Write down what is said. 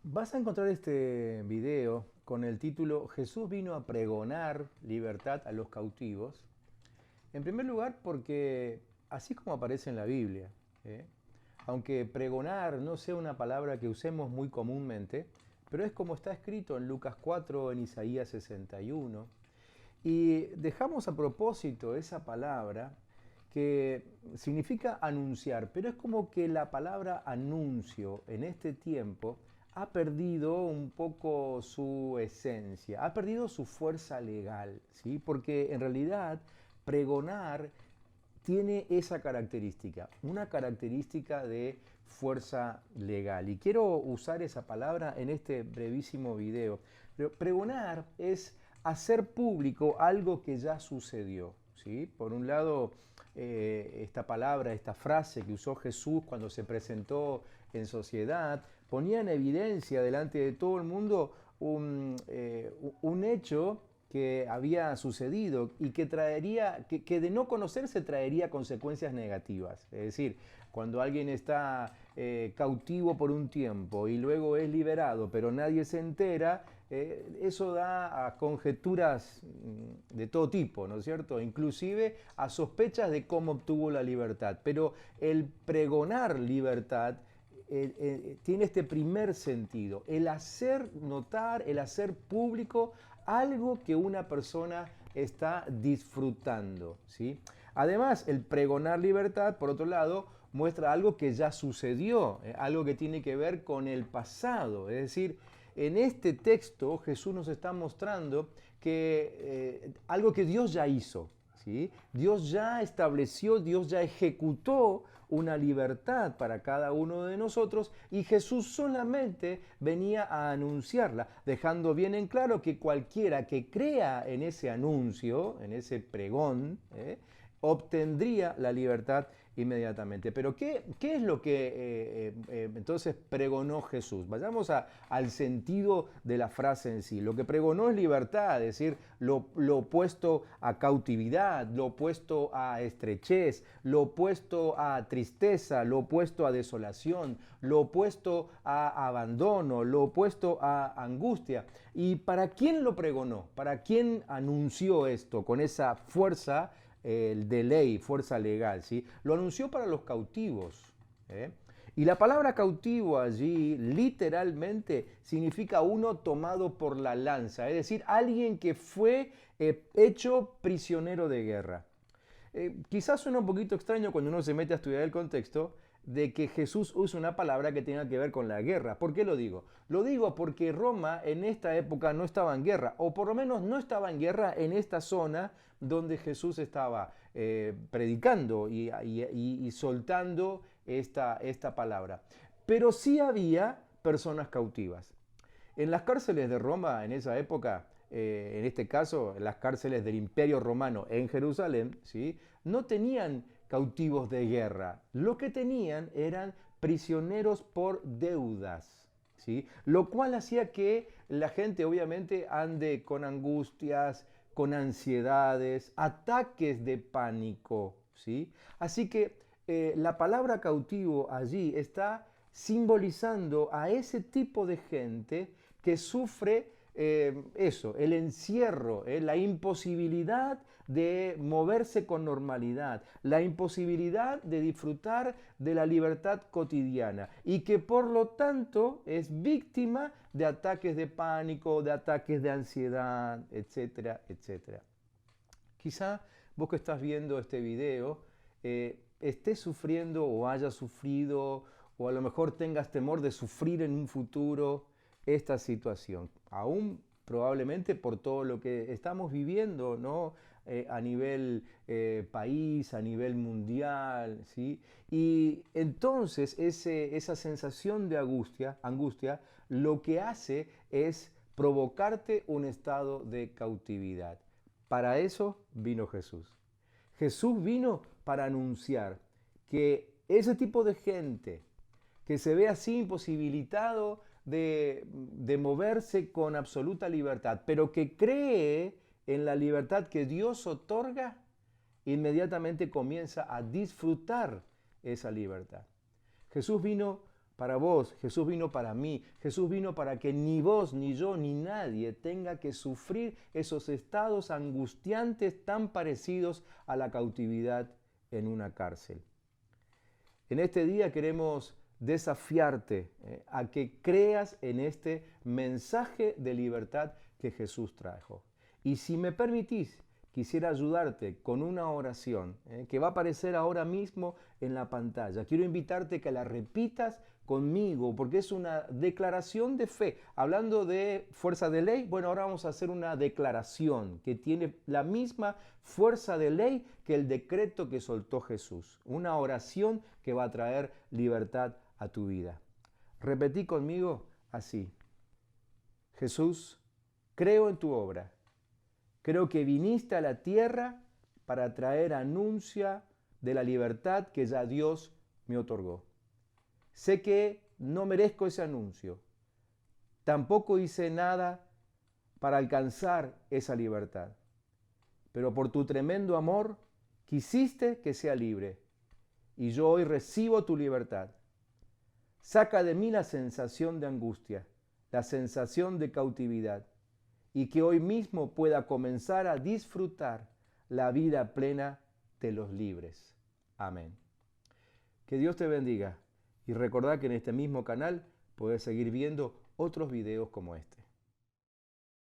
Vas a encontrar este video con el título Jesús vino a pregonar libertad a los cautivos. En primer lugar porque así como aparece en la Biblia, ¿eh? Aunque pregonar no sea una palabra que usemos muy comúnmente, pero es como está escrito en Lucas 4, en Isaías 61. Y dejamos a propósito esa palabra que significa anunciar, pero es como que la palabra anuncio en este tiempo ha perdido un poco su esencia, ha perdido su fuerza legal, ¿sí? Porque en realidad pregonar tiene esa característica, una característica de fuerza legal. Y quiero usar esa palabra en este brevísimo video. Pero pregonar es hacer público algo que ya sucedió. ¿Sí? Por un lado, esta palabra, esta frase que usó Jesús cuando se presentó en sociedad, ponía en evidencia delante de todo el mundo un hecho que había sucedido y que traería, que de no conocerse traería consecuencias negativas. Es decir, cuando alguien está cautivo por un tiempo y luego es liberado, pero nadie se entera, eso da a conjeturas de todo tipo, ¿no es cierto? Inclusive a sospechas de cómo obtuvo la libertad. Pero el pregonar libertad tiene este primer sentido, el hacer notar, el hacer público algo que una persona está disfrutando, ¿sí? Además, el pregonar libertad, por otro lado, muestra algo que ya sucedió, algo que tiene que ver con el pasado. Es decir, en este texto Jesús nos está mostrando que algo que Dios ya hizo, ¿sí? Dios ya estableció, Dios ya ejecutó una libertad para cada uno de nosotros y Jesús solamente venía a anunciarla, dejando bien en claro que cualquiera que crea en ese anuncio, en ese pregón, obtendría la libertad inmediatamente. Pero ¿qué es lo que entonces pregonó Jesús? Vayamos al sentido de la frase en sí. Lo que pregonó es libertad, es decir, lo opuesto a cautividad, lo opuesto a estrechez, lo opuesto a tristeza, lo opuesto a desolación, lo opuesto a abandono, lo opuesto a angustia. ¿Y para quién lo pregonó? ¿Para quién anunció esto con esa fuerza de ley, fuerza legal? ¿Sí? Lo anunció para los cautivos. ¿Eh? Y la palabra cautivo allí literalmente significa uno tomado por la lanza, es decir, alguien que fue hecho prisionero de guerra. Quizás suena un poquito extraño cuando uno se mete a estudiar el contexto de que Jesús use una palabra que tenga que ver con la guerra. ¿Por qué lo digo? Lo digo porque Roma en esta época no estaba en guerra, o por lo menos no estaba en guerra en esta zona donde Jesús estaba predicando y soltando esta palabra. Pero sí había personas cautivas. En las cárceles de Roma en esa época, en este caso en las cárceles del Imperio Romano en Jerusalén, ¿sí? No tenían cautivos de guerra, lo que tenían eran prisioneros por deudas. ¿Sí? Lo cual hacía que la gente obviamente ande con angustias, con ansiedades, ataques de pánico. ¿Sí? Así que la palabra cautivo allí está simbolizando a ese tipo de gente que sufre eso, el encierro, la imposibilidad de moverse con normalidad, la imposibilidad de disfrutar de la libertad cotidiana y que por lo tanto es víctima de ataques de pánico, de ataques de ansiedad, etcétera, etcétera. Quizá vos que estás viendo este video estés sufriendo o hayas sufrido o a lo mejor tengas temor de sufrir en un futuro esta situación. Aún probablemente por todo lo que estamos viviendo, ¿no? A nivel país, a nivel mundial, ¿sí? Y entonces esa sensación de angustia lo que hace es provocarte un estado de cautividad. Para eso vino Jesús. Jesús vino para anunciar que ese tipo de gente que se ve así imposibilitado de moverse con absoluta libertad, pero que cree en la libertad que Dios otorga, inmediatamente comienza a disfrutar esa libertad. Jesús vino para vos, Jesús vino para mí, Jesús vino para que ni vos, ni yo, ni nadie tenga que sufrir esos estados angustiantes tan parecidos a la cautividad en una cárcel. En este día queremos desafiarte a que creas en este mensaje de libertad que Jesús trajo. Y si me permitís, quisiera ayudarte con una oración que va a aparecer ahora mismo en la pantalla. Quiero invitarte a que la repitas conmigo, porque es una declaración de fe. Hablando de fuerza de ley, bueno, ahora vamos a hacer una declaración que tiene la misma fuerza de ley que el decreto que soltó Jesús. Una oración que va a traer libertad a tu vida. Repetí conmigo así: Jesús, creo en tu obra. Creo que viniste a la tierra para traer anuncia de la libertad que ya Dios me otorgó. Sé que no merezco ese anuncio. Tampoco hice nada para alcanzar esa libertad. Pero por tu tremendo amor quisiste que sea libre. Y yo hoy recibo tu libertad. Saca de mí la sensación de angustia, la sensación de cautividad, y que hoy mismo pueda comenzar a disfrutar la vida plena de los libres. Amén. Que Dios te bendiga y recordá que en este mismo canal podés seguir viendo otros videos como este.